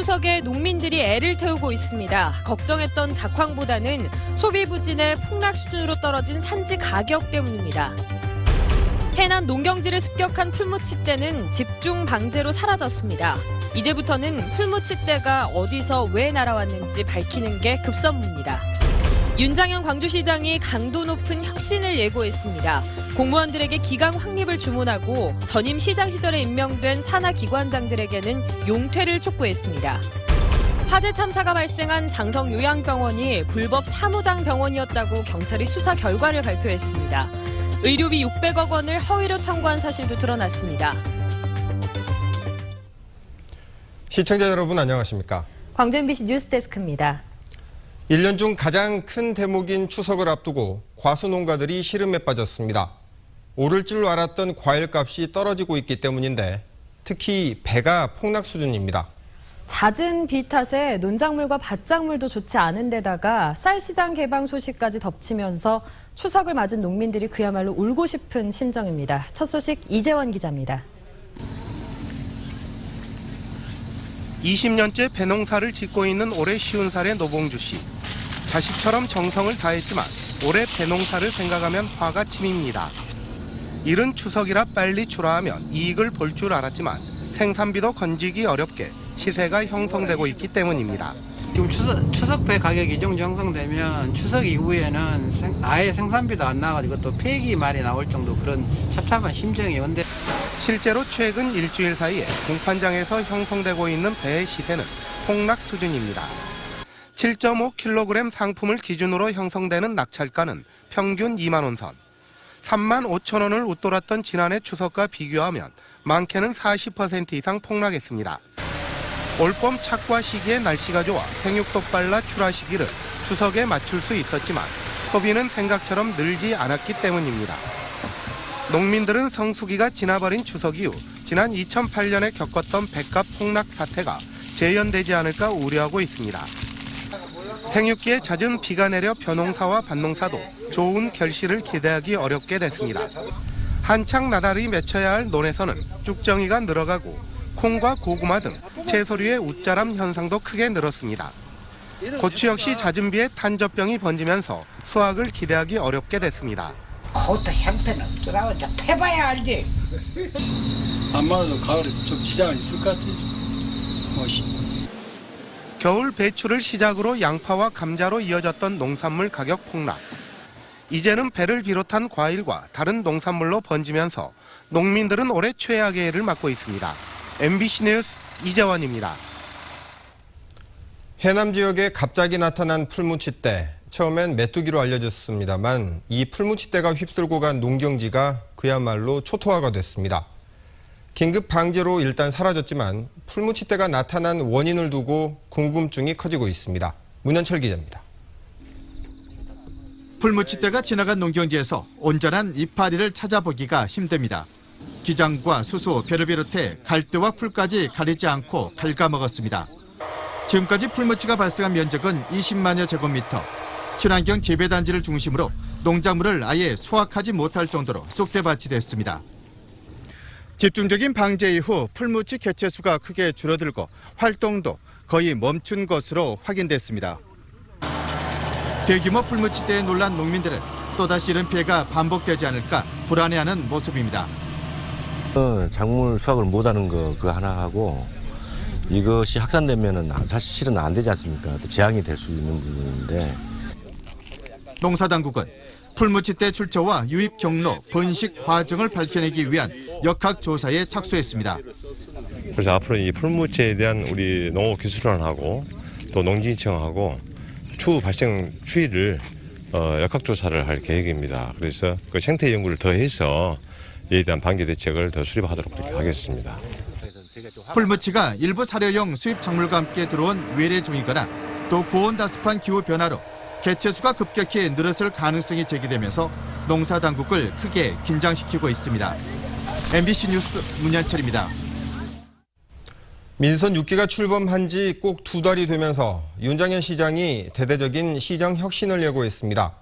추석에 농민들이 애를 태우고 있습니다. 걱정했던 작황보다는 소비 부진의 폭락 수준으로 떨어진 산지 가격 때문입니다. 해남 농경지를 습격한 풀무치대는 집중 방제로 사라졌습니다. 이제부터는 풀무치대가 어디서 왜 날아왔는지 밝히는 게 급선무입니다. 윤장현 광주시장이 강도 높은 혁신을 예고했습니다. 공무원들에게 기강 확립을 주문하고 전임 시장 시절에 임명된 산하 기관장들에게는 용퇴를 촉구했습니다. 화재 참사가 발생한 장성 요양병원이 불법 사무장 병원이었다고 경찰이 수사 결과를 발표했습니다. 의료비 600억 원을 허위로 청구한 사실도 드러났습니다. 시청자 여러분 안녕하십니까? 광주 MBC 뉴스데스크입니다. 1년 중 가장 큰 대목인 추석을 앞두고 과수 농가들이 시름에 빠졌습니다. 오를 줄로 알았던 과일값이 떨어지고 있기 때문인데 특히 배가 폭락 수준입니다. 잦은 비 탓에 논작물과 밭작물도 좋지 않은 데다가 쌀 시장 개방 소식까지 덮치면서 추석을 맞은 농민들이 그야말로 울고 싶은 심정입니다. 첫 소식 이재원 기자입니다. 20년째 배농사를 짓고 있는 올해 50살의 노봉주 씨. 자식처럼 정성을 다했지만 올해 배농사를 생각하면 화가 치밉니다. 이른 추석이라 빨리 출하하면 이익을 볼 줄 알았지만 생산비도 건지기 어렵게 시세가 형성되고 있기 때문입니다. 지금 추석 배 가격이 이 정도 형성되면 추석 이후에는 아예 생산비도 안 나가지고 또 폐기 말이 나올 정도 그런 찹찹한 심정이에요. 근데 실제로 최근 일주일 사이에 공판장에서 형성되고 있는 배의 시세는 폭락 수준입니다. 7.5kg 상품을 기준으로 형성되는 낙찰가는 평균 2만 원 선. 3만 5천 원을 웃돌았던 지난해 추석과 비교하면 많게는 40% 이상 폭락했습니다. 올봄 착과 시기에 날씨가 좋아 생육도 빨라 출하 시기를 추석에 맞출 수 있었지만 소비는 생각처럼 늘지 않았기 때문입니다. 농민들은 성수기가 지나버린 추석 이후 지난 2008년에 겪었던 배값 폭락 사태가 재현되지 않을까 우려하고 있습니다. 생육기에 잦은 비가 내려 벼농사와 밭농사도 좋은 결실을 기대하기 어렵게 됐습니다. 한창 나달이 맺혀야 할 논에서는 쭉정이가 늘어가고 콩과 고구마 등 채소류의 웃자람 현상도 크게 늘었습니다. 고추 역시 잦은 비에 탄저병이 번지면서 수확을 기대하기 어렵게 됐습니다. 그것도 형편은 없더라고. 패봐야 알지. 아마도 가을에 좀 지장은 있을 것 같지. 겨울 배추를 시작으로 양파와 감자로 이어졌던 농산물 가격 폭락. 이제는 배를 비롯한 과일과 다른 농산물로 번지면서 농민들은 올해 최악의 해를 맞고 있습니다. MBC 뉴스 이재원입니다. 해남 지역에 갑자기 나타난 풀무치대. 처음엔 메뚜기로 알려졌습니다만 이 풀무치대가 휩쓸고 간 농경지가 그야말로 초토화가 됐습니다. 긴급 방제로 일단 사라졌지만 풀무치대가 나타난 원인을 두고 궁금증이 커지고 있습니다. 문현철 기자입니다. 풀무치대가 지나간 농경지에서 온전한 이파리를 찾아보기가 힘듭니다. 기장과 수소, 배를 비롯해 갈대와 풀까지 가리지 않고 갉아먹었습니다. 지금까지 풀무치가 발생한 면적은 20만여 제곱미터. 친환경 재배단지를 중심으로 농작물을 아예 수확하지 못할 정도로 쏙대밭이 됐습니다. 집중적인 방제 이후 풀무치 개체수가 크게 줄어들고 활동도 거의 멈춘 것으로 확인됐습니다. 대규모 풀무치대에 놀란 농민들은 또다시 이런 피해가 반복되지 않을까 불안해하는 모습입니다. 작물 수확을 못하는 거 그거 하나 하고 이것이 확산되면은 사실은 안 되지 않습니까? 재앙이 될 수 있는 부분인데. 농사당국은 풀무치대 출처와 유입 경로, 번식 과정을 밝혀내기 위한 역학조사에 착수했습니다. 그래서 앞으로 이 풀무치에 대한 우리 농업기술원하고 또 농진청하고 추후 발생 추이를 역학조사를 할 계획입니다. 그래서 그 생태 연구를 더해서 이에 대한 방제 대책을 더 수립하도록 그렇게 하겠습니다. 풀무치가 일부 사료용 수입 작물과 함께 들어온 외래종이거나 또 고온다습한 기후 변화로 개체수가 급격히 늘었을 가능성이 제기되면서 농사당국을 크게 긴장시키고 있습니다. MBC 뉴스 문현철입니다. 민선 6기가 출범한 지 꼭 2달이 되면서 윤장현 시장이 대대적인 시정 혁신을 예고했습니다.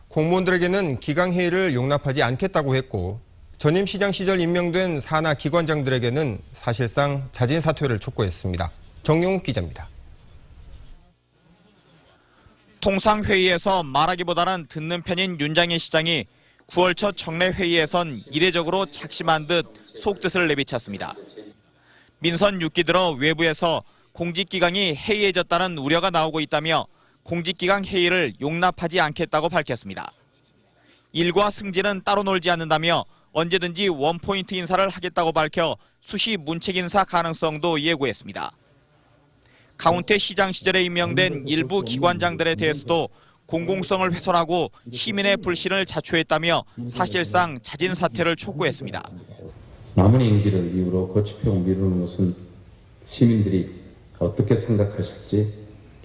공무원들에게는 기강회의를 용납하지 않겠다고 했고 전임 시장 시절 임명된 산하 기관장들에게는 사실상 자진 사퇴를 촉구했습니다. 정용욱 기자입니다. 통상회의에서 말하기보다는 듣는 편인 윤장희 시장이 9월 첫 정례회의에선 이례적으로 작심한 듯 속뜻을 내비쳤습니다. 민선 6기 들어 외부에서 공직기강이 해이해졌다는 우려가 나오고 있다며 공직기강 해이를 용납하지 않겠다고 밝혔습니다. 일과 승진은 따로 놀지 않는다며 언제든지 원포인트 인사를 하겠다고 밝혀 수시 문책 인사 가능성도 예고했습니다. 가운데 시장 시절에 임명된 일부 기관장들에 대해서도 공공성을 훼손하고 시민의 불신을 자초했다며 사실상 자진 사퇴를 촉구했습니다. 남은 임기를 이유로 거치표 미루는 것은 시민들이 어떻게 생각하실지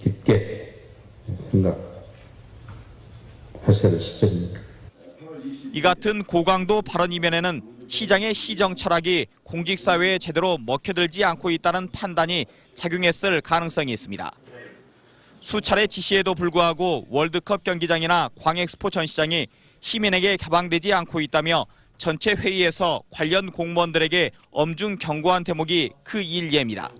깊게 생각하셔야 할 시점입니다. 이 같은 고강도 발언 이면에는 시장의 시정 철학이 공직사회에 제대로 먹혀들지 않고 있다는 판단이 작용했을 가능성이 있습니다. 수차례 지시에도 불구하고 월드컵 경기장이나 광엑스포 전시장이 시민에게 개방되지 않고 있다며 전체 회의에서 관련 공무원들에게 엄중 경고한 대목이 그 일례입니다.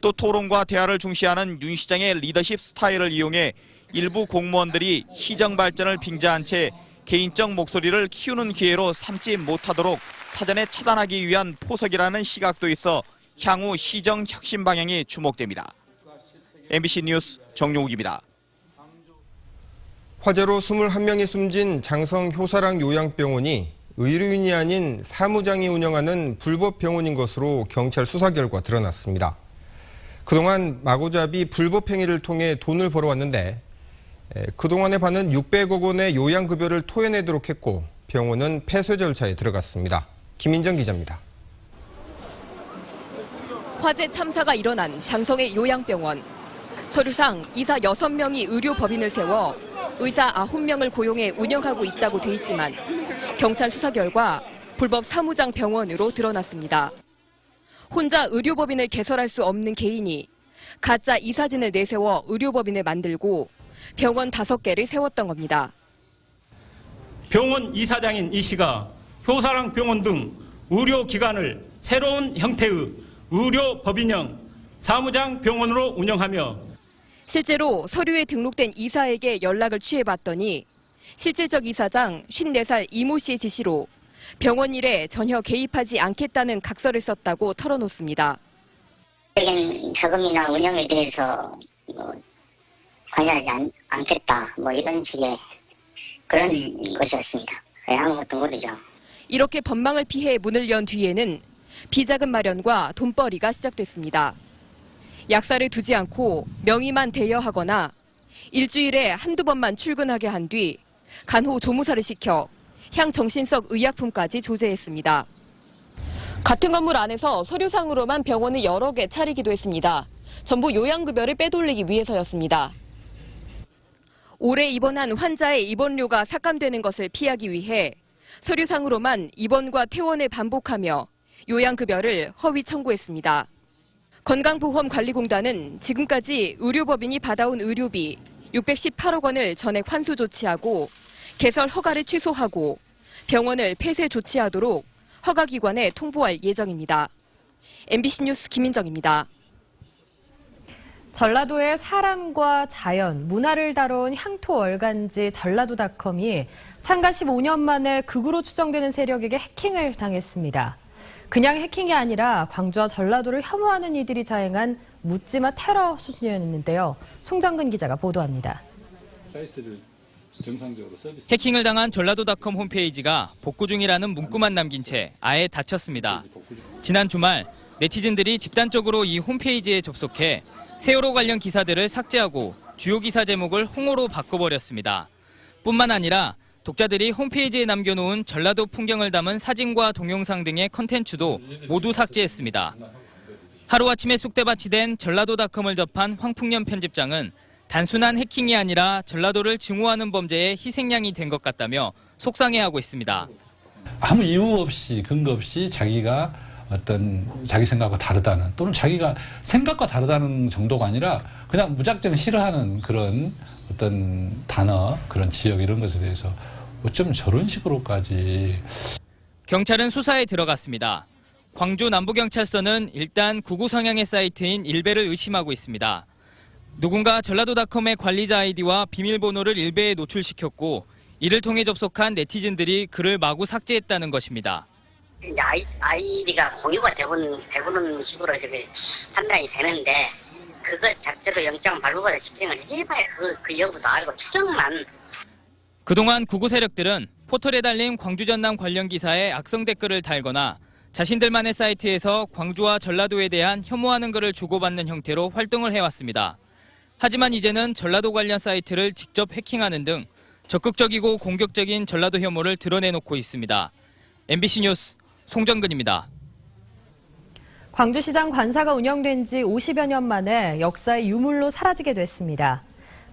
또 토론과 대화를 중시하는 윤 시장의 리더십 스타일을 이용해 일부 공무원들이 시정 발전을 빙자한 채 개인적 목소리를 키우는 기회로 삼지 못하도록 사전에 차단하기 위한 포석이라는 시각도 있어 향후 시정 혁신 방향이 주목됩니다. MBC 뉴스 정용욱입니다. 화재로 21명이 숨진 장성 효사랑 요양병원이 의료인이 아닌 사무장이 운영하는 불법 병원인 것으로 경찰 수사 결과 드러났습니다. 그동안 마구잡이 불법 행위를 통해 돈을 벌어왔는데 그동안에 받은 600억 원의 요양급여를 토해내도록 했고 병원은 폐쇄 절차에 들어갔습니다. 김인정 기자입니다. 화재 참사가 일어난 장성의 요양병원. 서류상 이사 6명이 의료법인을 세워 의사 9명을 고용해 운영하고 있다고 돼 있지만 경찰 수사 결과 불법 사무장 병원으로 드러났습니다. 혼자 의료법인을 개설할 수 없는 개인이 가짜 이사진을 내세워 의료법인을 만들고 병원 5개를 세웠던 겁니다. 병원 이사장인 이 씨가 효사랑 병원 등 의료기관을 새로운 형태의 의료법인형 사무장 병원으로 운영하며 실제로 서류에 등록된 이사에게 연락을 취해봤더니 실질적 이사장 54살 이모 씨의 지시로 병원 일에 전혀 개입하지 않겠다는 각서를 썼다고 털어놓습니다. 자금이나 운영에 대해서 관여하지 않겠다, 이런 식의 그런 것이었습니다. 아무것도 모르죠. 이렇게 법망을 피해 문을 연 뒤에는 비자금 마련과 돈벌이가 시작됐습니다. 약사를 두지 않고 명의만 대여하거나 일주일에 한두 번만 출근하게 한 뒤 간호 조무사를 시켜 향정신성 의약품까지 조제했습니다. 같은 건물 안에서 서류상으로만 병원을 여러 개 차리기도 했습니다. 전부 요양급여를 빼돌리기 위해서였습니다. 올해 입원한 환자의 입원료가 삭감되는 것을 피하기 위해 서류상으로만 입원과 퇴원을 반복하며 요양급여를 허위 청구했습니다. 건강보험관리공단은 지금까지 의료법인이 받아온 의료비 618억 원을 전액 환수 조치하고 개설 허가를 취소하고 병원을 폐쇄 조치하도록 허가기관에 통보할 예정입니다. MBC 뉴스 김인정입니다. 전라도의 사람과 자연, 문화를 다룬 향토 월간지 전라도닷컴이 창간 15년 만에 극우로 추정되는 세력에게 해킹을 당했습니다. 그냥 해킹이 아니라 광주와 전라도를 혐오하는 이들이 자행한 묻지마 테러 수준이었는데요. 송정근 기자가 보도합니다. 해킹을 당한 전라도닷컴 홈페이지가 복구 중이라는 문구만 남긴 채 아예 닫혔습니다. 지난 주말 네티즌들이 집단적으로 이 홈페이지에 접속해 세월호 관련 기사들을 삭제하고 주요 기사 제목을 홍어로 바꿔버렸습니다. 뿐만 아니라 독자들이 홈페이지에 남겨놓은 전라도 풍경을 담은 사진과 동영상 등의 컨텐츠도 모두 삭제했습니다. 하루아침에 쑥대밭이 된 전라도닷컴을 접한 황풍년 편집장은 단순한 해킹이 아니라 전라도를 증오하는 범죄의 희생양이 된 것 같다며 속상해하고 있습니다. 아무 이유 없이 근거 없이 자기가 어떤 자기 생각과 다르다는 또는 자기가 생각과 다르다는 정도가 아니라 그냥 무작정 싫어하는 그런 어떤 단어, 그런 지역 이런 것에 대해서 어쩜 저런 식으로까지. 경찰은 수사에 들어갔습니다. 광주 남부경찰서는 일단 구구 성향의 사이트인 일베를 의심하고 있습니다. 누군가 전라도닷컴의 관리자 아이디와 비밀번호를 일베에 노출시켰고 이를 통해 접속한 네티즌들이 글을 마구 삭제했다는 것입니다. 이제 아이디가 공유가 되고는 식으로 저기 판단이 되는데 그것 자체로 영장 발부받아 집행을 해봐야 그 여부도 알고 추정만. 그동안 구구 세력들은 포털에 달린 광주 전남 관련 기사에 악성 댓글을 달거나 자신들만의 사이트에서 광주와 전라도에 대한 혐오하는 글을 주고받는 형태로 활동을 해왔습니다. 하지만 이제는 전라도 관련 사이트를 직접 해킹하는 등 적극적이고 공격적인 전라도 혐오를 드러내놓고 있습니다. MBC 뉴스 송정근입니다. 광주시장 관사가 운영된 지 50여 년 만에 역사의 유물로 사라지게 됐습니다.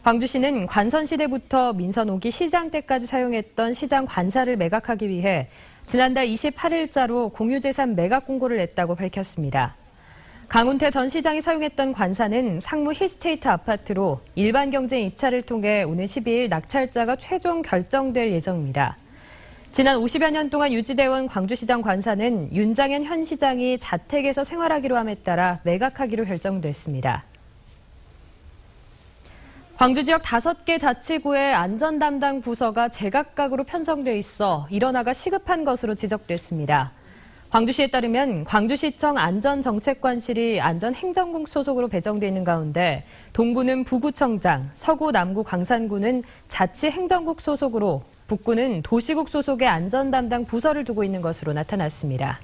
광주시는 관선 시대부터 민선 5기 시장 때까지 사용했던 시장 관사를 매각하기 위해 지난달 28일자로 공유재산 매각 공고를 냈다고 밝혔습니다. 강운태 전 시장이 사용했던 관사는 상무 힐스테이트 아파트로 일반 경쟁 입찰을 통해 오는 12일 낙찰자가 최종 결정될 예정입니다. 지난 50여 년 동안 유지되어온 광주시장 관사는 윤장현 현 시장이 자택에서 생활하기로 함에 따라 매각하기로 결정됐습니다. 광주 지역 5개 자치구의 안전 담당 부서가 제각각으로 편성돼 있어 일원화가 시급한 것으로 지적됐습니다. 광주시에 따르면 광주시청 안전정책관실이 안전행정국 소속으로 배정돼 있는 가운데 동구는 부구청장, 서구, 남구, 광산구는 자치행정국 소속으로 북구는 도시국 소속의 안전 담당 부서를 두고 있는 것으로 나타났습니다.